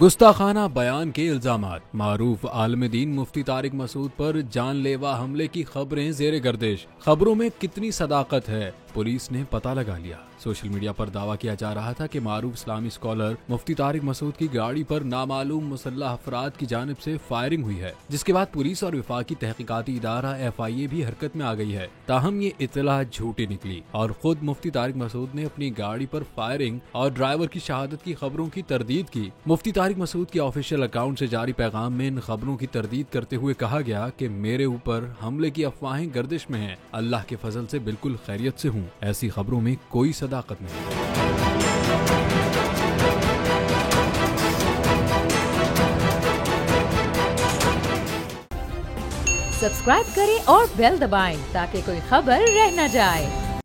गुस्ताखाना बयान के इल्जामात। मारूफ आलम दीन मुफ्ती तारिक मसूद पर जानलेवा हमले की खबरें जेर गर्दिश। खबरों में कितनी सदाकत है, पुलिस ने पता लगा लिया। सोशल मीडिया पर दावा किया जा रहा था कि मारूफ इस्लामी स्कॉलर मुफ्ती तारिक मसूद की गाड़ी पर नामालूम मुसल्लह अफराद की जानिब से फायरिंग हुई है, जिसके बाद पुलिस और विफाकी तहकीकाती इदारा FIA भी हरकत में आ गई है। ताहम ये इत्तला झूठी निकली और खुद मुफ्ती तारिक मसूद ने अपनी गाड़ी पर फायरिंग और ड्राइवर की शहादत की खबरों की तरदीद की। मुफ्ती तारिक मसूद के ऑफिशियल अकाउंट से जारी पैगाम में इन खबरों की तरदीद करते हुए कहा गया कि मेरे ऊपर हमले की अफवाहें गर्दिश में हैं, अल्लाह के फजल से बिल्कुल खैरियत से हूँ। ऐसी खबरों में कोई सदाकत नहीं। सब्सक्राइब करें और बेल दबाएं ताकि कोई खबर रह न जाए।